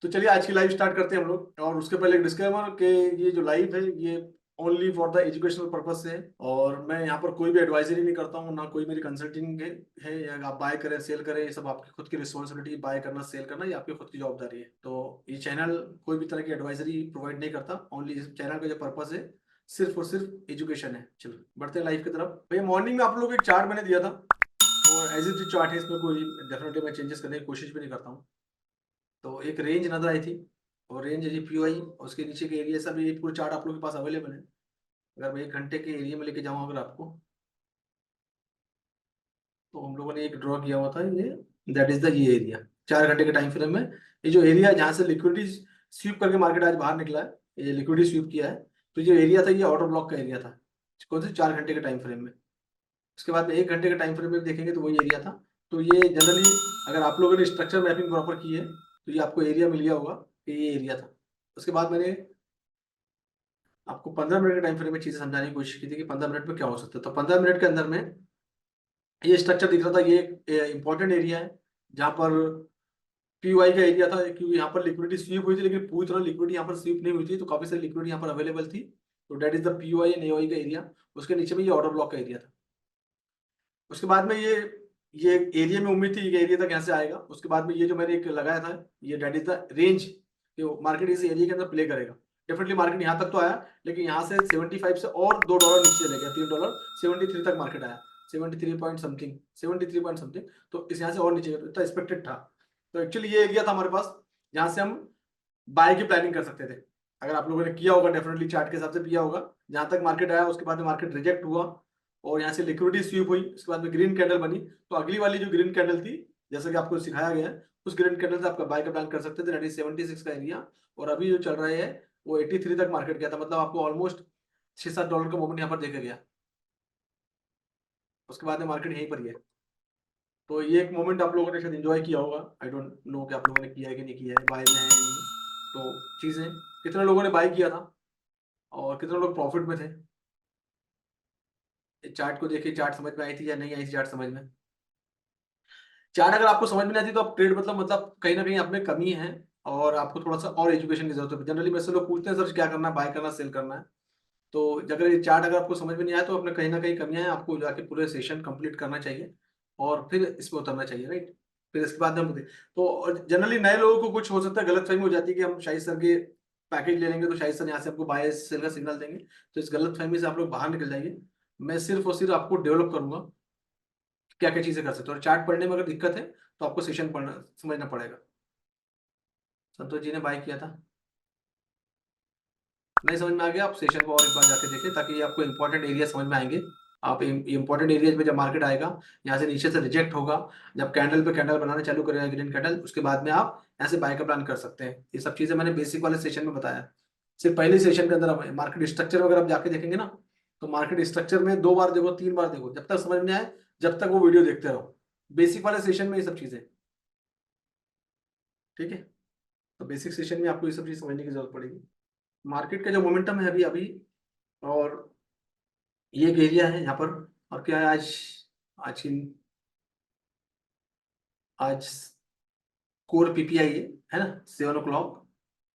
तो चलिए आज की लाइव स्टार्ट करते हैं हम लोग। और उसके पहले एक डिस्क्लेमर कि ये जो लाइव है ये only for the educational purpose से है, और मैं यहाँ पर कोई भी एडवाइजरी नहीं करता हूँ, ना कोई मेरी कंसल्टिंग है या आप बाय करें सेल करें, ये सब आपकी खुद की रिस्पॉन्सिबिलिटी। बाय करना सेल करना ये आपकी खुद की जवाबदारी है। तो ये चैनल कोई भी तरह की एडवाइजरी प्रोवाइड नहीं करता। ओनली इस चैनल का जो पर्पज है सिर्फ और सिर्फ एजुकेशन है। चलो बढ़ते हैं लाइव की तरफ। भैया मॉर्निंग में आप लोग एक चार्ट मैंने दिया था, और एज इट चार्ट है, इसमें कोई डेफिनेटली मैं चेंजेस करने की कोशिश भी नहीं करता हूँ। तो एक रेंज नजर आई थी, और रेंज है जी पीओआई, और उसके नीचे के एरिया सब ये पूरा चार्ट आप लोगों के पास अवेलेबल है। अगर मैं 1 घंटे के एरिया में लेके जाऊँ अगर आपको, तो हम लोगों ने एक ड्रॉ किया हुआ था ये, दैट इज द ये एरिया 4 घंटे के टाइम फ्रेम में। ये जो एरिया जहाँ से लिक्विडिटी स्वीप करके मार्केट आज बाहर निकला है, ये लिक्विडिटी स्वीप किया है, तो जो एरिया था ये ऑर्डर ब्लॉक का एरिया था। कौन से 4 घंटे के टाइम फ्रेम में। उसके बाद में 1 घंटे के टाइम फ्रेम में देखेंगे तो वही एरिया था। तो ये जनरली अगर आप लोगों ने स्ट्रक्चर मैपिंग प्रॉपर की है तो ये आपको एरिया मिल गया होगा कि ये एरिया था। उसके बाद मैंने आपको 15 मिनट के टाइम फ्रेम में चीजें समझाने की कोशिश की थी कि 15 मिनट में क्या हो सकता है। तो 15 मिनट के अंदर में ये स्ट्रक्चर दिख रहा था, ये इंपॉर्टेंट एरिया है जहाँ पर पीवाई का एरिया था, क्योंकि यहाँ पर लिक्विडिटी स्वीप हुई थी, लेकिन पूरी तरह लिक्विडिटी यहाँ पर स्वीप नहीं हुई थी, तो काफी सारी लिक्विडिटी यहाँ पर अवेलेबल थी। तो that is the PY and AOI का एरिया। उसके नीचे में ये ऑर्डर ब्लॉक का एरिया था। उसके बाद में ये एरिया में उम्मीद थी कि एरिया तक यहाँ से आएगा। उसके बाद में ये जो मैंने एक लगाया था, ये that is the range, market इस एरिया के अंदर प्ले करेगा। डेफिनेटली मार्केट यहाँ तक तो आया, लेकिन यहाँ से 75 से और $2 नीचे चले गया, $3, 73 तक मार्केट आया, 73 पॉइंट समथिंग, 73 पॉइंट समथिंग। तो इस यहाँ से और नीचे गया, तो इतना एक्सपेक्टेड था। तो एक्चुअली ये एरिया था हमारे पास जहाँ से हम बाय की प्लानिंग कर सकते थे। अगर आप लोगों ने किया होगा, डेफिनेटली चार्ट के हिसाब से किया होगा। जहां तक मार्केट आया उसके बाद में मार्केट रिजेक्ट हुआ, और यहाँ से लिक्विडिटी स्वीप हुई, उसके बाद में ग्रीन कैंडल बनी। तो अगली वाली जो ग्रीन कैंडल थी, जैसा कि आपको सिखाया गया है, उस ग्रीन कैंडल से आपका बाय का प्लान कर सकते थे, दैट इज 76 का एरिया। और अभी जो चल रहा है वो 83 तक मार्केट गया था, मतलब आपको ऑलमोस्ट $6-7 का मूवमेंट यहाँ पर देखा गया। उसके बाद में मार्केट यहीं पर ही है। तो ये एक मोमेंट आप लोगों ने शायद एंजॉय किया होगा। आई डोंट नो कि आप लोगों ने किया है कि नहीं किया है, बाय में है या नहीं। तो चीजें कितने लोगों ने बाय किया था और कितने लोग प्रॉफिट में थे, चार्ट को देखिए, चार्ट समझ में आई थी या नहीं आई थी चार्ट समझ में। चार्ट अगर आपको समझ में नहीं आती तो आप ट्रेड मतलब कहीं ना कहीं आप में कमी है, और आपको थोड़ा सा और एजुकेशन की जरूरत है। जनरली मेरे से लोग पूछते हैं सर क्या करना है, बाय करना सेल करना है। तो अगर ये चार्ट अगर आपको समझ में नहीं आया तो अपने कहीं ना कहीं कमियां हैं, आपको जाके पूरे सेशन कंप्लीट करना चाहिए और फिर इसमें उतरना चाहिए, राइट। फिर इसके बाद हम तो जनरली नए लोगों को कुछ हो सकता है गलतफहमी हो जाती है कि हम शाहिद सर के पैकेज ले लेंगे तो शाहिद सर यहाँ से आपको बाय सेल का सिग्नल देंगे। तो इस गलतफहमी से आप लोग बाहर निकल जाइए। मैं सिर्फ और सिर्फ आपको डेवलप करूंगा क्या क्या चीजें कर सकते हो, और चार्ट पढ़ने में अगर दिक्कत है तो आपको सेशन पढ़ना समझना पड़ेगा। संतोष जी ने बाय किया था, नहीं समझ में आ गया, आप सेशन को और एक बार जाके देखें ताकि ये आपको इंपॉर्टेंट एरिया समझ में आएंगे। आप इंपॉर्टेंट एरियाज में जब मार्केट आएगा, यहाँ से नीचे से रिजेक्ट होगा, जब कैंडल पे कैंडल बनाना चालू करेगा ग्रीन कैंडल, उसके बाद में आप ऐसे बाय का प्लान कर सकते हैं। ये सब चीजें मैंने बेसिक वाले सेशन में बताया। सिर्फ पहले सेशन के अंदर आप मार्केट स्ट्रक्चर अगर आप जाके देखेंगे ना, तो मार्केट स्ट्रक्चर में 2 बार देखो 3 बार देखो, जब तक समझ में आए, जब तक वो वीडियो देखते रहो। बेसिक वाले सेशन में ये सब चीजें, ठीक है। तो बेसिक सेशन में आपको ये सब चीज समझने की जरूरत पड़ेगी। मार्केट का जो मोमेंटम है अभी अभी, और ये एक एरिया है यहाँ पर। और क्या है आज, आज की आज कोर पीपीआई है ना, 7 o'clock,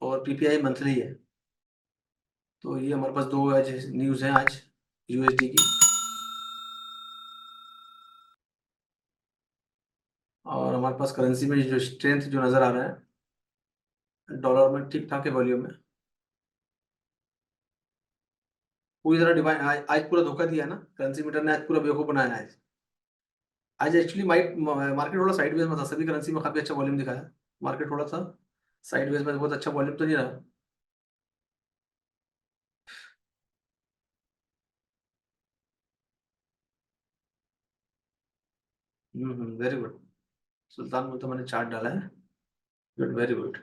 और पीपीआई मंथली है। तो ये हमारे पास दो आज न्यूज़ है आज यूएसडी की। और हमारे पास करेंसी में जो स्ट्रेंथ जो नज़र आ रहा है, डॉलर में ठीक ठाक है वॉल्यूम में। पूरी तरह डिवाइन आज पूरा धोखा दिया है ना, करेंसी मीटर ने आज पूरा बेवकूफ़ बनाया है आज। आज एक्चुअली मार्केट थोड़ा साइडवेज में था, सभी करेंसी में काफ़ी अच्छा वॉल्यूम दिखाया। मार्केट थोड़ा सा साइडवेज में, बहुत अच्छा वॉल्यूम तो नहीं रहा। Very good. सुल्तान में तो मैंने चार्ट डाला है, गुड, वेरी गुड।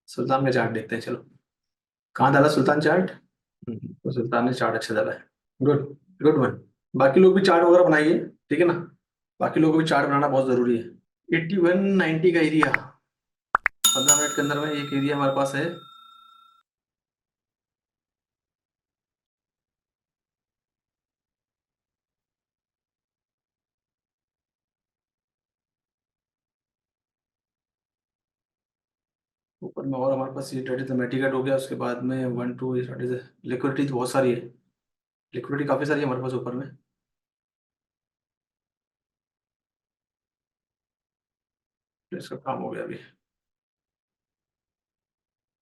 सुल्तान का चार्ट देखते हैं चलो। कहाँ डाला सुल्तान चार्ट। तो सुल्तान ने चार्ट अच्छा डाला है, गुड, गुड वन। बाकी लोग भी चार्ट वगैरह बनाइए, ठीक है ना। बाकी लोगों को भी चार्ट बनाना बहुत जरूरी है। 8190 का एरिया, 15 मिनट के अंदर में एक एरिया हमारे पास है। ऊपर में और हमारे पास ये ट्रेड मेटिकेट हो गया, उसके बाद में 1 2 लिक्विडिटी तो बहुत सारी है, लिक्विडिटी काफ़ी सारी है हमारे पास ऊपर में। तो इसका काम हो गया अभी,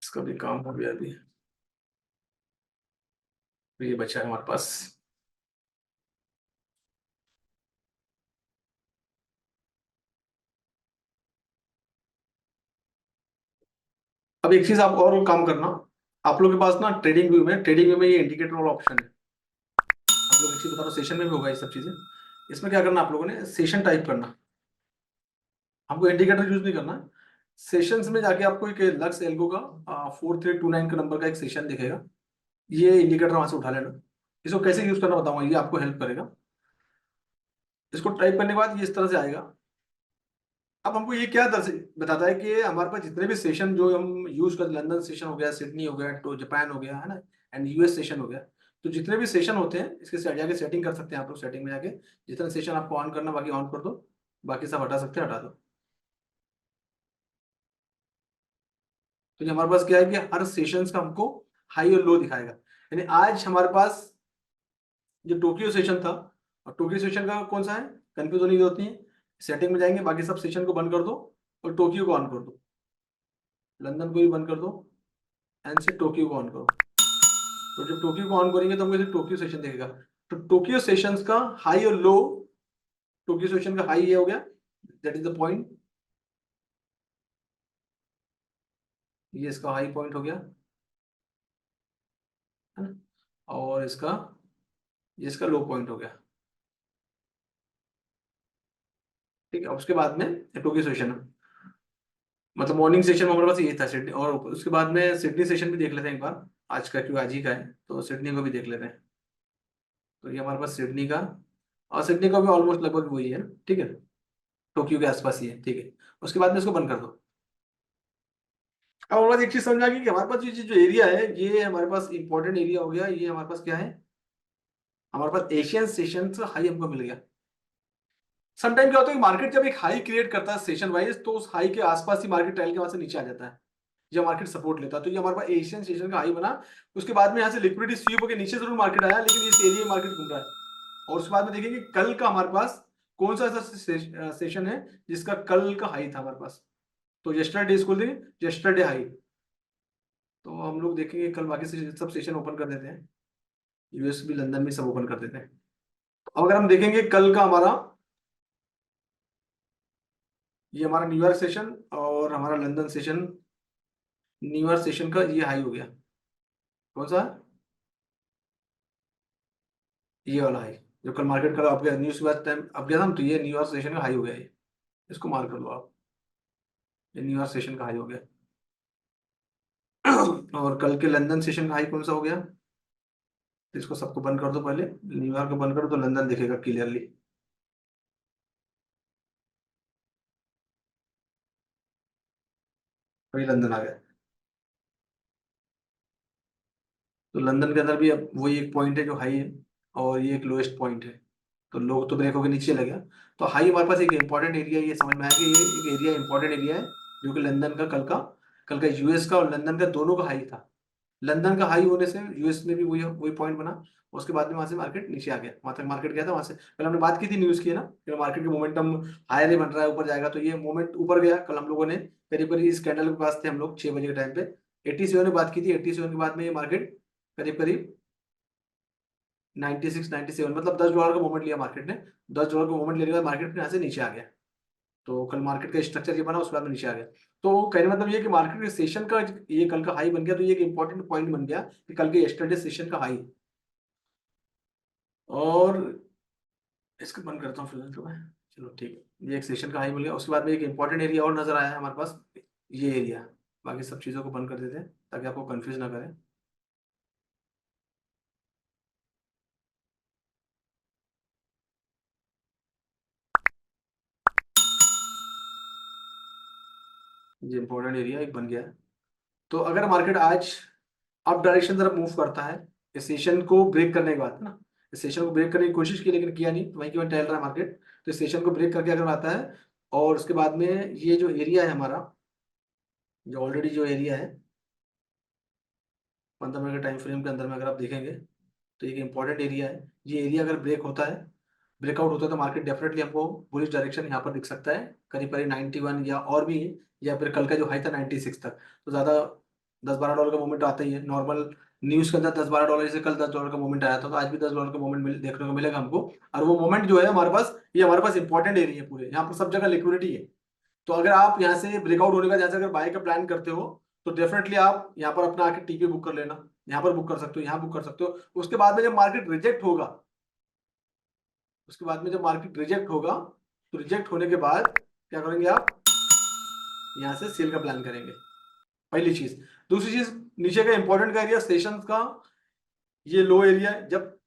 इसका भी काम हो गया अभी। तो ये बचा है हमारे पास। अब एक चीज आप और काम करना, आप लोग के पास ना ट्रेडिंग व्यू में ये इंडिकेटर वाला ऑप्शन है। आप लोग एक चीज बता रहा हूँ, सेशन में भी होगा ये सब चीजें। इसमें क्या करना, आप लोगों ने सेशन टाइप करना, हमको इंडिकेटर यूज नहीं करना। सेशंस में जाके आपको एक लक्स एल्गो का 4329 का नंबर का एक सेशन दिखेगा, ये इंडिकेटर वहां से उठा लेना। इसको कैसे यूज करना बताऊंगा, ये आपको हेल्प करेगा। इसको टाइप करने के बाद ये इस तरह से आएगा। अब हमको ये क्या बताता है कि हमारे पास जितने भी सेशन जो हम यूज कर, लंदन सेशन हो गया, सिडनी हो गया, तो जापान हो गया है ना, एंड यूएस सेशन हो गया। तो जितने भी सेशन होते हैं इसके साइड जाके सेटिंग कर सकते हैं आप लोग, सेटिंग में जाके जितने सेशन आपको ऑन करना बाकी ऑन कर दो, बाकी सब हटा सकते हैं हटा दो। तो ये हमारे पास क्या है कि हर सेशंस का हमको हाई और लो दिखाएगा। यानी आज हमारे पास जो टोक्यो सेशन था, और टोक्यो सेशन का कौन सा है, कंफ्यूज होने की जरूरत नहीं है। सेटिंग में जाएंगे, बाकी सब सेशन को बंद कर दो और टोक्यो को ऑन कर दो, लंदन को भी बंद कर दो, एंड से टोक्यो को ऑन करो। तो जब टोक्यो को ऑन करेंगे तो हमको टोक्यो सेशन दिखेगा। तो टोक्यो सेशंस का हाई और लो, टोक्यो सेशन का हाई ये हो गया, दैट इज द पॉइंट, ये इसका हाई पॉइंट हो गया, है ना, और इसका, ये इसका लो पॉइंट हो गया। ठीक है, उसके बाद में टोक्यो सेशन है, मतलब मॉर्निंग सेशन में हमारे पास ये था सिडनी, और उसके बाद में सिडनी सेशन भी देख लेते हैं एक बार, आज का क्यों आज ही का है तो सिडनी को भी देख लेते हैं। तो ये हमारे पास सिडनी का, और सिडनी का भी ऑलमोस्ट लगभग वही है ना, ठीक है, टोक्यो के आसपास ही है, ठीक है। उसके बाद में इसको बंद कर दो। अब हमारे पास एक चीज समझ आ गई कि हमारे पास ये जो एरिया है ये हमारे पास इंपॉर्टेंट एरिया हो गया, ये हमारे पास क्या है, हमारे पास एशियन सेशन से हाई हमको मिल गया। समटाइम क्या होता है कि मार्केट जब एक हाई क्रिएट करता है सेशन वाइज, तो उस हाई के आसपास ही मार्केट ट्रायल के वहां से नीचे आ जाता है, जब मार्केट सपोर्ट लेता है। तो ये हमारे पास एशियन सेशन का हाई बना, उसके बाद में यहाँ से लिक्विडिटी स्वीप होकर नीचे जरूर मार्केट आया, लेकिन इस एरिया में मार्केट घूम रहा है। और उसके बाद में देखेंगे कल का हमारे पास कौन सा ऐसा सेशन है जिसका कल का हाई था हमारे पास। तो यस्टरडे इसको देंगे यस्टरडे हाई। तो हम लोग देखेंगे कल बाकी से सब सेशन ओपन कर देते हैं, यूएस भी लंदन भी सब ओपन कर देते हैं। अब अगर हम देखेंगे कल का हमारा, ये हमारा न्यूयॉर्क सेशन और हमारा लंदन सेशन, न्यूयॉर्क सेशन का ये हाई हो गया, कौन सा, ये वाला हाई, जो कल मार्केट का आप गया न्यूज के बाद टाइम अब गया था ना, तो ये न्यूयॉर्क सेशन का हाई हो गया ये, इसको मार्क कर लो आप, ये न्यूयॉर्क सेशन का हाई हो गया। और कल के लंदन सेशन का हाई कौन सा हो गया, तो इसको सबको बंद कर दो पहले, न्यूयॉर्क को बंद करो तो लंदन दिखेगा क्लियरली, वही लंदन आ गया। तो लंदन के अंदर भी अब वही एक पॉइंट है जो हाई है, और ये एक लोएस्ट पॉइंट है। तो लोग तो ब्रेक होकर नीचे लगे। तो हाई हमारे पास एक इंपॉर्टेंट एरिया, ये समझ में आया कि ये एक एरिया इंपॉर्टेंट एरिया है, जो कि लंदन का कल का यूएस का और लंदन का दोनों का हाई था। लंदन का हाई होने से यूएस में भी वही वही पॉइंट बना, उसके बाद में वहां से मार्केट नीचे आ गया, वहां तक मार्केट गया था, वहां से पहले हमने बात की थी न्यूज की है ना, कि मार्केट का मोमेंटम हायर ही बन रहा है, ऊपर जाएगा। तो ये मोमेंट ऊपर गया, कल हम लोगों ने करीब करीब इस कैंडल के पास थे हम लोग 6 बजे के टाइम पे, 87 में बात की थी, 87 के बाद में ये मार्केट करीब करीब 96 97, मतलब $10 का मूवमेंट लिया मार्केट ने। $10 का मूवमेंट लेने के बाद मार्केट यहाँ से नीचे आ गया। तो कल मार्केट का स्ट्रक्चर ये बना, उसके बाद में नीचे आ गया। तो कहने का मतलब ये कि मार्केट के सेशन का ये कल का हाई बन गया, तो ये एक इंपॉर्टेंट पॉइंट बन गया कि कल के यस्टरडे सेशन का हाई। और इसको बंद करता हूँ फिलहाल तो मैं, चलो ठीक है, ये एक सेशन का हाई मिल गया। उसके बाद में एक इंपॉर्टेंट एरिया और नजर आया है हमारे पास, ये एरिया। बाकी सब चीज़ों को बंद कर देते हैं ताकि आपको कंफ्यूज ना करें। ये इंपॉर्टेंट एरिया एक बन गया है। तो अगर मार्केट आज अप डायरेक्शन तरफ मूव करता है, इस सेशन को ब्रेक करने के बाद, है ना, इस सेशन को ब्रेक करने की कोशिश की लेकिन किया नहीं, तो वहीं की वहीं टहल रहा है मार्केट। तो इस सेशन को ब्रेक करके अगर आता है और उसके बाद में ये जो एरिया है हमारा, जो ऑलरेडी जो एरिया है 15 मिनट के टाइम फ्रेम के अंदर में अगर आप देखेंगे तो एक इंपॉर्टेंट एरिया है। ये एरिया अगर ब्रेक होता है, ब्रेकआउट होता है, तो मार्केट डेफिनेटली हमको बुलिश डायरेक्शन यहाँ पर दिख सकता है, करीब करीब 91 या और भी, या फिर कल का जो हाई था 96 तक। तो ज़्यादा $10-12 का मूवमेंट आता ही है नॉर्मल। न्यूज़ के अंदर $10-12, जैसे कल $10 का मूवमेंट आया था, तो आज भी $10 का मूवमेंट देखने को मिलेगा हमको। और वो मूवमेंट जो है हमारे पास, ये हमारे पास इंपॉर्टेंट एरिया है पूरे, यहाँ पर सब जगह लिक्विडिटी है। तो अगर आप यहाँ से ब्रेकआउट होने का, जैसे अगर बाय का प्लान करते हो, तो डेफिनेटली आप यहाँ पर अपना आके टीपी बुक कर लेना, यहाँ पर बुक कर सकते हो, यहाँ बुक कर सकते हो। उसके बाद में जब मार्केट रिजेक्ट होगा, उसके बाद में जब मार्केट रिजेक्ट होगा, तो रिजेक्ट होने के बाद क्या करेंगे आप, यहाँ से सेल का प्लान करेंगे, पहली चीज। दूसरी चीज, नीचे का इंपॉर्टेंट का एरिया सेशन का, ये लो एरिया है। जब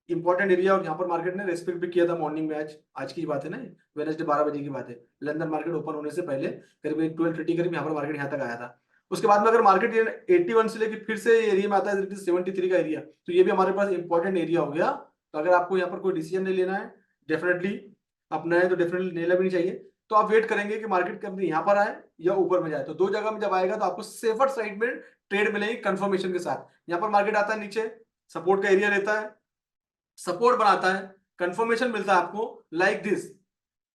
इंपॉर्टेंट एरिया, और यहाँ पर मार्केट ने रेस्पेक्ट भी किया था मॉर्निंग में, आज की बात है ना, वेडनेसडे 12 बजे की बात है, लंदन मार्केट ओपन होने से पहले करीब 12:30 करीब यहाँ पर मार्केट यहाँ तक आया था। उसके बाद में अगर मार्केट 81 से लेकर फिर से एरिया में आता है 73 का एरिया, तो ये भी हमारे पास इंपॉर्टेंट एरिया हो गया। तो अगर आपको यहाँ पर कोई डिसीजन नहीं लेना है, डेफिनेटली अपना है तो डेफिनेटली लेना भी नहीं चाहिए। तो आप वेट करेंगे कि मार्केट कंपनी यहाँ पर आए या ऊपर में जाए, तो दो जगह में जब आएगा तो आपको सेफर साइड में ट्रेड मिलेगी कंफर्मेशन के साथ। यहाँ पर मार्केट आता है नीचे, सपोर्ट का एरिया लेता है, सपोर्ट बनाता है, कंफर्मेशन मिलता है आपको लाइक दिस।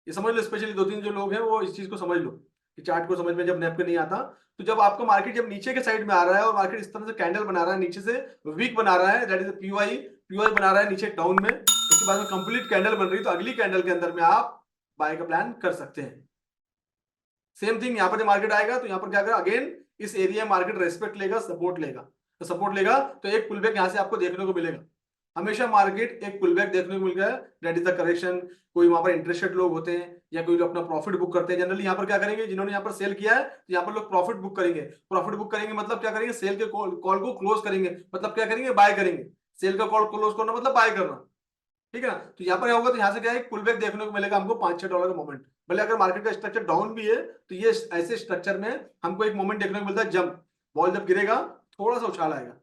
ये समझ लो, स्पेशली दो तीन जो लोग हैं वो इस चीज को समझ लो, कि चार्ट को समझ में जब नेप पे नहीं आता, तो जब आपको मार्केट जब नीचे के साइड में आ रहा है और मार्केट इस तरह से कैंडल बना रहा है, नीचे से वीक बना रहा है, दैट इज पीवाई, पीवाई बना रहा है नीचे डाउन में, उसके बाद में कंप्लीट कैंडल बन रही है, तो अगली कैंडल के अंदर में आप बाय का प्लान कर सकते हैं। सेम थिंग यहाँ पर जब मार्केट आएगा, तो यहाँ पर क्या करेगा, अगेन इस एरिया में मार्केट रेस्पेक्ट लेगा, सपोर्ट लेगा, तो सपोर्ट लेगा तो एक पुलबैक यहाँ से आपको देखने को मिलेगा। हमेशा मार्केट एक पुलबैक देखने को मिल गया, दैट इज द करेक्शन। कोई वहां पर इंटरेस्टेड लोग होते हैं या कोई लोग अपना प्रॉफिट बुक करते हैं, जनरली यहाँ पर क्या करेंगे, जिन्होंने यहाँ पर सेल किया है, तो यहाँ पर लोग प्रॉफिट बुक करेंगे। प्रॉफिट बुक करेंगे मतलब क्या करेंगे, सेल के कॉल को क्लोज करेंगे, मतलब क्या करेंगे, बाय करेंगे। सेल का कॉल क्लोज करना मतलब बाय करना, ठीक है ना। तो यहाँ पर क्या होगा, तो यहाँ से क्या है, पुल बैक देखने को मिलेगा हमको $5-6 का मोमेंट। भले अगर मार्केट का स्ट्रक्चर डाउन भी है, तो ये ऐसे स्ट्रक्चर में हमको एक मोमेंट देखने को मिलता है, जंप बॉल जब गिरेगा थोड़ा सा उछाल आएगा,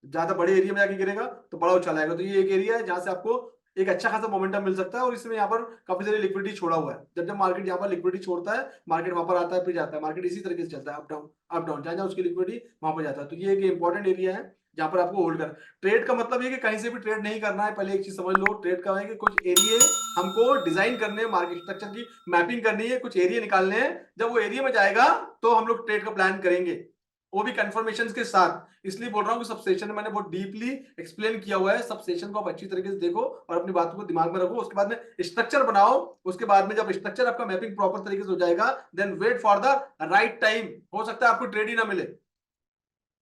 ज्यादा बड़े एरिया में जाके गिरेगा तो बड़ा उछाल आएगा। तो ये एक एरिया है जहां से आपको एक अच्छा खासा मोमेंटम मिल सकता है, और इसमें यहाँ पर काफी सारी लिक्विडिटी छोड़ा हुआ है। जब जब मार्केट यहाँ पर लिक्विडिटी छोड़ता है, मार्केट वहां पर आता है फिर जाता है, मार्केट इसी तरीके से चलता है, अप डाउन अप डाउन, जहां जहां उसकी लिक्विडिटी वहां पर जाता है। तो ये एक इंपॉर्टेंट एरिया है जहां पर आपको होल्ड कर। ट्रेड का मतलब ये कि कहीं से भी ट्रेड नहीं करना है, पहले एक चीज समझ लो, ट्रेड का है कि कुछ एरिया हमको डिजाइन करने हैं, मार्केट स्ट्रक्चर की मैपिंग करनी है, कुछ एरिया निकालने हैं। जब वो एरिया में जाएगा तो हम लोग ट्रेड का प्लान करेंगे, वो भी कंफर्मेशन के साथ। इसलिए बोल रहा हूँ कि सब सेशन में मैंने बहुत डीपली एक्सप्लेन किया हुआ है, सब सेशन को आप अच्छी तरीके से देखो और अपनी बातों को दिमाग में रखो, उसके बाद में स्ट्रक्चर बनाओ। उसके बाद में जब स्ट्रक्चर आपका मैपिंग प्रॉपर तरीके से हो जाएगा, then wait for the right time. हो सकता है आपको ट्रेड ही ना मिले,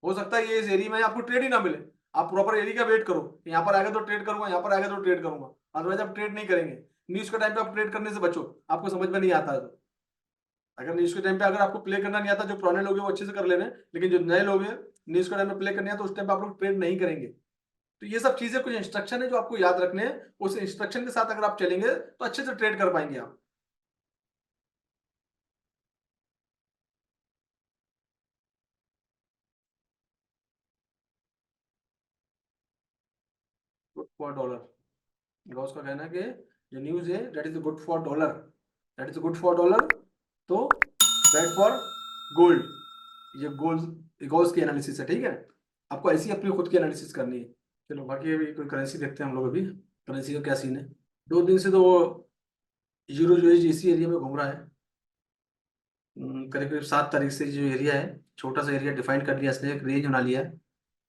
हो सकता है ये इस एरिया में आपको ट्रेड ही ना मिले, आप प्रॉपर एरिया का वेट करो, यहाँ पर आएगा तो ट्रेड करूंगा, यहाँ पर आएगा तो ट्रेड करूंगा, अदरवाइज आप ट्रेड नहीं करेंगे। न्यूज के टाइम पे आप ट्रेड करने से बचो, आपको समझ में नहीं आता है तो। अगर न्यूज के टाइम पे अगर आपको प्ले करना नहीं आता, जो पुराने लोग हैं वो अच्छे से कर ले रहे हैं, लेकिन जो नए लोग हैं, न्यूज के टाइम में प्ले करने आता तो उस टाइम पे आप लोग ट्रेड नहीं करेंगे। तो ये सब चीजें कुछ इंस्ट्रक्शन है जो आपको याद रखने हैं, उस इंस्ट्रक्शन के साथ अगर आप चलेंगे तो अच्छे से ट्रेड कर पाएंगे आप। गुड फॉर डॉलर, गॉस का कहना है कि जो न्यूज है that is good for dollar, that is good for dollar, तो बैड फॉर गोल्ड। ये गोल्ड गॉस की एनालिसिस है, ठीक है। आपको ऐसी अपनी खुद की एनालिसिस करनी है। चलो बाकी अभी कोई करेंसी देखते हैं हम लोग, अभी करेंसी का क्या सीन है। 2 दिन से तो वो यूरो जो है इसी एरिया में घूम रहा है। करीब करीब 7 तारीख से जो एरिया है, छोटा सा एरिया डिफाइन कर लिया इसने, एक रेंज बना लिया है,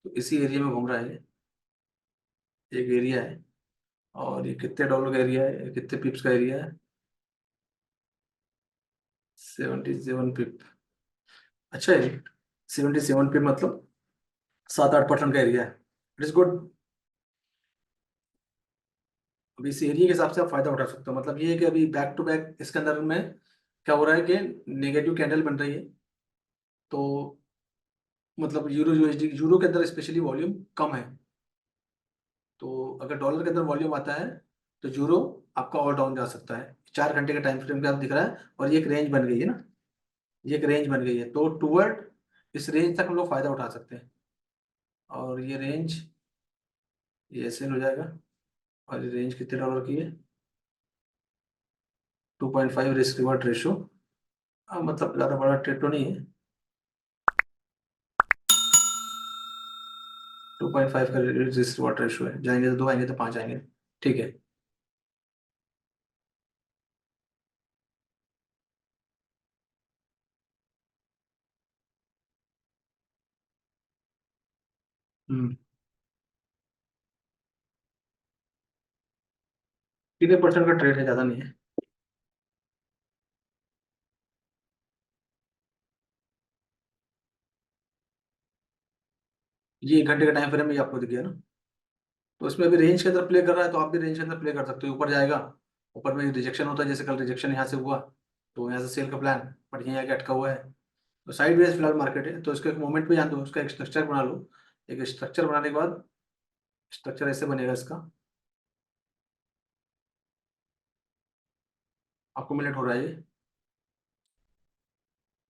तो इसी एरिया में घूम रहा है। एक एरिया है, और ये कितने डॉलर का एरिया है, कितने पिप्स का एरिया है, 77 पिप। अच्छा है, 77 पिप मतलब 7-8% का एरिया है, इट इज गुड। अभी इस एरिया के हिसाब से आप फायदा उठा सकते हो। मतलब ये है कि अभी बैक टू बैक इसके अंदर में क्या हो रहा है कि नेगेटिव कैंडल बन रही है, तो मतलब यूरो यूएसडी, यूरो के अंदर स्पेशली वॉल्यूम कम है, तो अगर डॉलर के अंदर वॉल्यूम आता है तो यूरो आपका और डाउन जा सकता है। 4 घंटे के टाइम फ्रेम पे आप दिख रहा है, और ये एक रेंज बन गई है ना, ये एक रेंज बन गई है, तो टूवर्ड इस रेंज तक हम लोग फायदा उठा सकते हैं। और ये रेंज, ये ऐसे हो जाएगा, और ये रेंज कितने डॉलर की है, 2.5 रिस्क रिवॉर्ड रेशो। मतलब ज़्यादा बड़ा ट्रेड तो नहीं है, 1.5 का रिस्क रिवॉर्ड रेशियो है, जाएंगे तो 2 आएंगे तो 5 आएंगे। ठीक है। हम्म। कितने परसेंट का ट्रेड है, ज्यादा नहीं है। ये 1 घंटे का टाइम फ्रेम में आपको दिख गया ना। तो इसमें अभी रेंज के अंदर प्ले कर रहा है, तो आप भी रेंज के अंदर प्ले कर सकते हो। ऊपर जाएगा, ऊपर में रिजेक्शन होता है, जैसे कल रिजेक्शन यहाँ से हुआ, तो यहाँ से सेल का प्लान, बट यहाँ आके अटका हुआ है। तो साइड वेज फिलहाल मार्केट है, तो इसका एक मोमेंट पे जान दो, उसका एक स्ट्रक्चर बना लो। एक स्ट्रक्चर बनाने के बाद, स्ट्रक्चर ऐसे बनेगा इसका, आपको मिनट हो रहा है ये।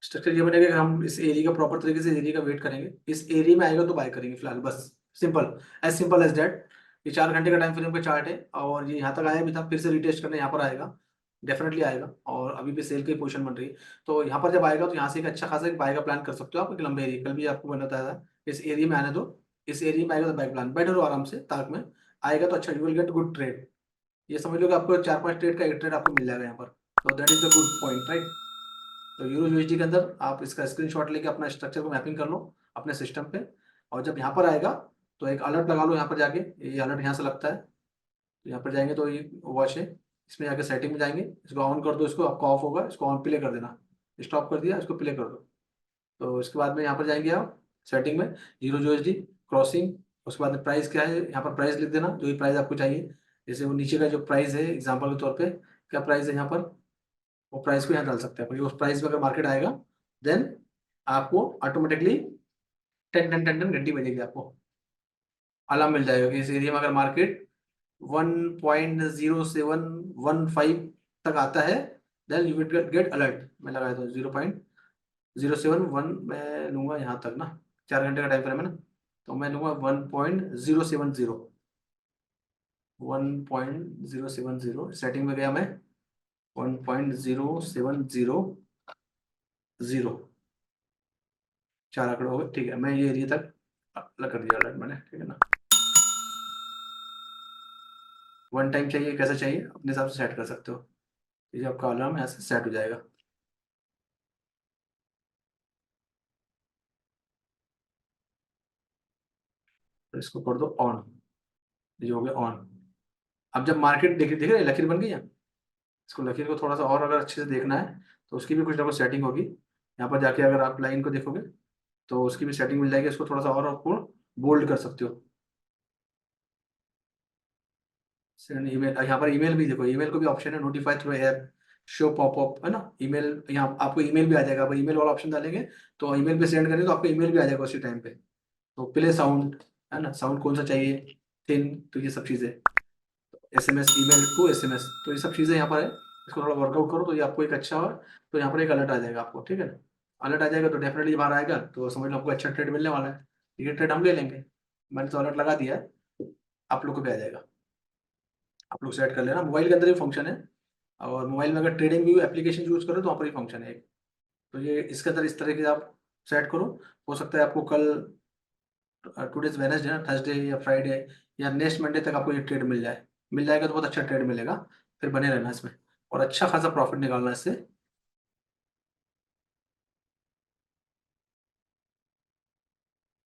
स्ट्रक्चर ये बनेगा कि हम इस एरिया का प्रॉपर तरीके से एरिया का वेट करेंगे, इस एरिया में आएगा तो बाय करेंगे फिलहाल, बस सिंपल एज दैट। ये 4 घंटे का टाइम फ्रेम का चार्ट है, और ये यहाँ तक आया भी था, फिर से रिटेस्ट करने यहाँ पर आएगा, डेफिनेटली आएगा, और अभी भी सेल की पोजीशन बन रही है। तो यहाँ पर जब आएगा तो यहाँ से एक अच्छा खासा एक बाय का प्लान कर सकते हो आप, एक लंबे एरिया, कल भी आपको मैंने बताया था, इस एरिया में आने दो, इस एरिया में आएगा तो बाय प्लान, बैठे रहो आराम से ताक में, आएगा तो अच्छा, you will get good trade. ये समझ लो कि आपको 4-5 ट्रेड का एक ट्रेड आपको मिल जाएगा यहाँ पर। तो that is the good point, right. तो यूरो यूएसडी के अंदर आप इसका स्क्रीनशॉट लेके अपना स्ट्रक्चर को मैपिंग कर लो अपने सिस्टम पे, और जब यहाँ पर आएगा तो एक अलर्ट लगा लो यहाँ पर जाके, ये अलर्ट यहाँ से लगता है, तो यहाँ पर जाएंगे तो ये वॉच है, इसमें जाके सेटिंग में जाएंगे, इसको ऑन कर दो, इसको आपका ऑफ होगा, इसको ऑन प्ले कर देना, स्टॉप कर दिया, इसको प्ले कर दो। तो इसके बाद में यहाँ पर जाएंगे आप सेटिंग में, जीरो यूएसडी क्रॉसिंग, उसके बाद में प्राइस क्या है, यहाँ पर प्राइस लिख देना, जो भी प्राइस आपको चाहिए, जैसे वो नीचे का जो प्राइस है एग्जाम्पल के तौर पे, क्या प्राइस है यहाँ पर, वो प्राइस को यहाँ डाल सकते हैं, क्योंकि उस प्राइस में अगर मार्केट आएगा, देन आपको ऑटोमेटिकली 10 10 10 10 घंटी बजेगी, आपको अलार्म मिल जाएगा कि इस एरिया में अगर मार्केट 1.0715 तक आता है, then you will get alert. मैं लगाया था 0.071, मैं लूंगा यहाँ तक ना, 4 घंटे का टाइम फ्रेम है ना, तो मैं लूंगा 1.070 सेटिंग में गया मैं, 1.0700, 4 आंकड़े हो गए, ठीक है, मैं ये एरिया तक अलग कर दिया अलर्ट मैंने, ठीक है ना। वन टाइम चाहिए, कैसा चाहिए अपने हिसाब से सेट कर सकते हो, ये जो आपका अलार्म यहाँ से सेट हो जाएगा। तो इसको कर दो ऑन, ये हो गया ऑन। अब जब मार्केट देख रहे लकीर बन गई है, इसको लकीर को थोड़ा सा और अगर अच्छे से देखना है, तो उसकी भी कुछ ना कुछ सेटिंग होगी, यहाँ पर जाके अगर आप लाइन को देखोगे तो उसकी भी सेटिंग मिल जाएगी, इसको थोड़ा सा और आपको बोल्ड कर सकते हो। सेंड ईमेल, यहाँ पर ईमेल भी देखो, ईमेल को भी ऑप्शन है, notify through app, show popup, है ना, ईमेल, यहाँ आपको ईमेल भी आ जाएगा, आप ईमेल वाला ऑप्शन डालेंगे तो ईमेल पे सेंड करेंगे तो आपको ईमेल भी आ जाएगा उसी टाइम पे। तो प्ले साउंड, है ना, साउंड कौन सा चाहिए, थिन, तो ये सब चीज़ें, SMS, ईमेल टू SMS, तो ये सब चीज़ें यहाँ पर है, इसको थोड़ा वर्कआउट करो तो ये आपको एक अच्छा हो, तो यहाँ पर एक अलर्ट आ जाएगा आपको, ठीक है ना। अलर्ट आ जाएगा तो डेफिनेटली बाहर आएगा, तो समझ लो आपको अच्छा ट्रेड मिलने वाला है, ये ट्रेड हम ले लेंगे। मैंने तो अलर्ट लगा दिया है, आप लोग को भी आ जाएगा, आप लोग सेट कर लेना, मोबाइल के अंदर ही फंक्शन है, और मोबाइल में अगर ट्रेडिंग व्यू एप्लीकेशन यूज करो तो वहाँ पर ही फंक्शन है एक। तो ये इसके अंदर इस तरह के आप सेट करो, हो सकता है आपको कल, टुडेज वेडनेसडे ना, थर्सडे या फ्राइडे या नेक्स्ट मंडे तक आपको ये ट्रेड मिल जाए, मिल जाएगा तो बहुत अच्छा ट्रेड मिलेगा, फिर बने रहना इसमें, और अच्छा खासा प्रॉफिट निकालना इससे।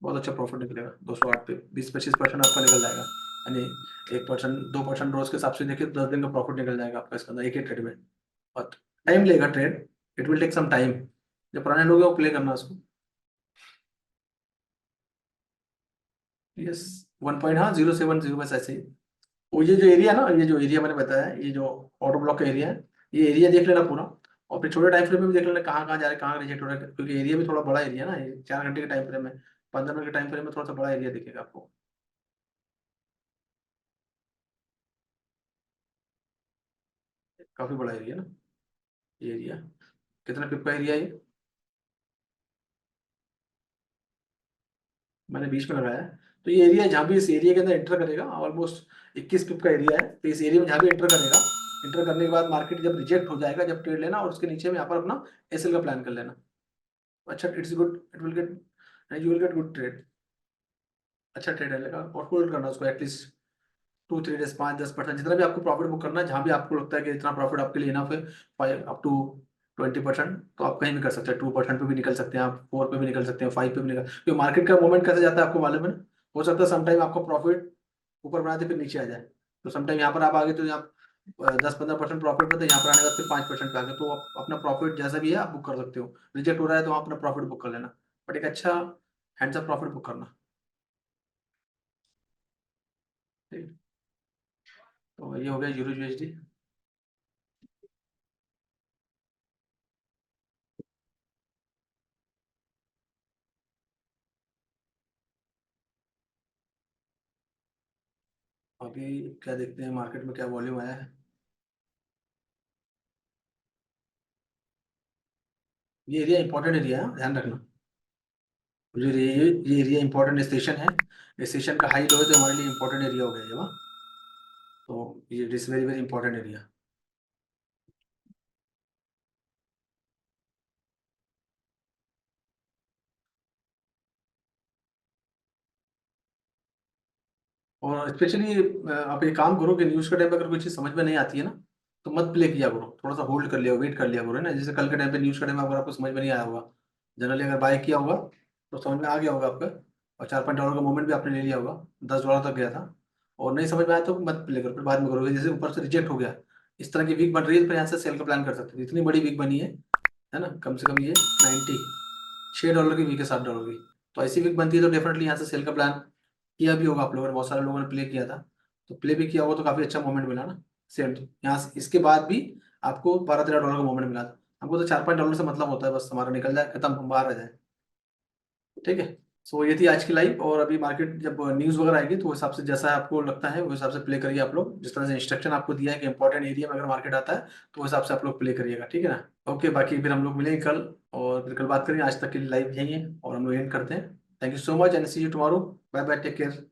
बहुत अच्छा प्रॉफिट निकलेगा, 208 पे 20-25% आपका निकल जाएगा, यानी 1% 2% रोज के हिसाब से देखिए, 10 दिन का प्रॉफिट निकल जाएगा आपका इसके अंदर, एक ही ट्रेड में। बहुत टाइम लेगा trade, it will take some time, जो पुराने लोग हैं वो प्ले करना उसको। यस, 1 पॉइंट, हाँ, 070, बस ऐसे ही। वो ये जो एरिया ना, ये जो एरिया मैंने बताया है, ये जो ऑटो ब्लॉक का एरिया है, ये एरिया देख लेना पूरा, और फिर छोटे टाइम फ्रेम में भी देख लेना कहाँ कहाँ जा रहे हैं, कहाँ रिजेक्ट हो रहा है, क्योंकि एरिया भी थोड़ा बड़ा एरिया है ना, ये 4 घंटे के टाइम फ्रेम में, 15 मिनट के टाइम फ्रेम में थोड़ा सा बड़ा एरिया दिखेगा आपको। काफी बड़ा एरिया ना ये एरिया, कितना पिप का एरिया है ये, मैंने बीच में लगाया है। तो ये एरिया जहाँ भी इस एरिया के अंदर एंटर करेगा, ऑलमोस्ट 21 पिप का एरिया है, तो इस एरिया में जहाँ भी एंटर करेगा, एंटर करने के बाद मार्केट जब रिजेक्ट हो जाएगा, जब ट्रेड लेना, और उसके नीचे में यहाँ पर अपना SL का प्लान कर लेना। अच्छा, it's good, it will get, you will get good trade. अच्छा ट्रेड रहेगा, और होल्ड करना उसको एटलीस्ट 2-3 डेज, 5-10%, जितना भी आपको प्रॉफिट बुक करना है, जहां भी आपको लगता है कि इतना प्रॉफिट आपके लिए इनफ है, 5 up to 20%, तो आप कहीं भी कर सकते हैं। 2% पे भी निकल सकते हैं आप, 4 पे भी निकल सकते हैं, 5 पे भी निकल, क्योंकि मार्केट का मूवमेंट कैसे जाता है आपको मालूम है ना। हो सकता है समटाइम आपका प्रॉफिट ऊपर बनाते फिर नीचे आ जाए, तो समटाइम यहाँ पर आप आगे तो यहाँ 10-15% प्रॉफिट पे, तो यहाँ पर आने के बाद फिर 5% पे आ गए, तो आप अपना प्रॉफिट जैसा भी है आप बुक कर सकते हो। रिजेक्ट हो रहा है तो आप अपना प्रॉफिट बुक कर लेना, बट एक अच्छा हैंड्स अप प्रॉफिट बुक करना। ठीक है? तो ये हो गया यूरो यूएसडी। अभी क्या देखते हैं मार्केट में क्या वॉल्यूम आया है। ये एरिया इंपॉर्टेंट एरिया है, ध्यान रखना। ये एरिया इंपॉर्टेंट स्टेशन है, स्टेशन का हाई लो है, तो हमारे लिए इंपॉर्टेंट एरिया हो गया ये वाह। तो ये is very very important area. और स्पेशली आप एक काम करो कि न्यूज़ के टाइम पे अगर कोई चीज़ समझ में नहीं आती है ना, तो मत प्ले किया करो, थोड़ा सा होल्ड कर लिया, वेट कर लिया करो, है ना। जैसे कल के टाइम पे न्यूज़ के टाइम में अगर आपको समझ में नहीं आया होगा, जनरली अगर बाय किया होगा तो समझ में आ गया होगा आपका, और $4 का मूवमेंट भी आपने ले लिया होगा, $10 तक गया था, और नहीं समझ में आया तो मत प्ले करो, फिर बाद में करोगे। जैसे ऊपर से रिजेक्ट हो गया, इस तरह की वीक बन रही है, तो यहाँ से सेल का प्लान कर सकते हैं। इतनी बड़ी वीक बनी है ना, कम से कम ये 96 डॉलर की वीक है, $7 की। तो ऐसी वीक बनती है तो डेफिनेटली यहाँ से सेल का प्लान किया भी होगा आप लोगों ने, बहुत सारे लोगों ने प्ले किया था, तो प्ले भी किया होगा तो काफी अच्छा मोमेंट मिला ना। सेम यहाँ से इसके बाद भी आपको $12-13 का मोमेंट मिला था। हमको तो $4-5 से मतलब होता है, बस हमारा निकल जाए, खत्म, हम बाहर आ जाए। ठीक है। सो ये थी आज की लाइव, और अभी मार्केट जब न्यूज वगैरह आएगी तो उस हिसाब से जैसा आपको लगता है उस हिसाब से प्ले करिए आप लोग, जिस तरह से इंस्ट्रक्शन आपको दिया है कि इंपॉर्टेंट एरिया में अगर मार्केट आता है तो उस हिसाब से आप लोग प्ले करिएगा, ठीक है ना। ओके, बाकी फिर हम लोग मिलेंगे कल, और फिर कल बात करेंगे। आज तक के लिए लाइव यही है और हम लोग एंड करते हैं। Thank you so much and see you tomorrow. Bye bye, take care.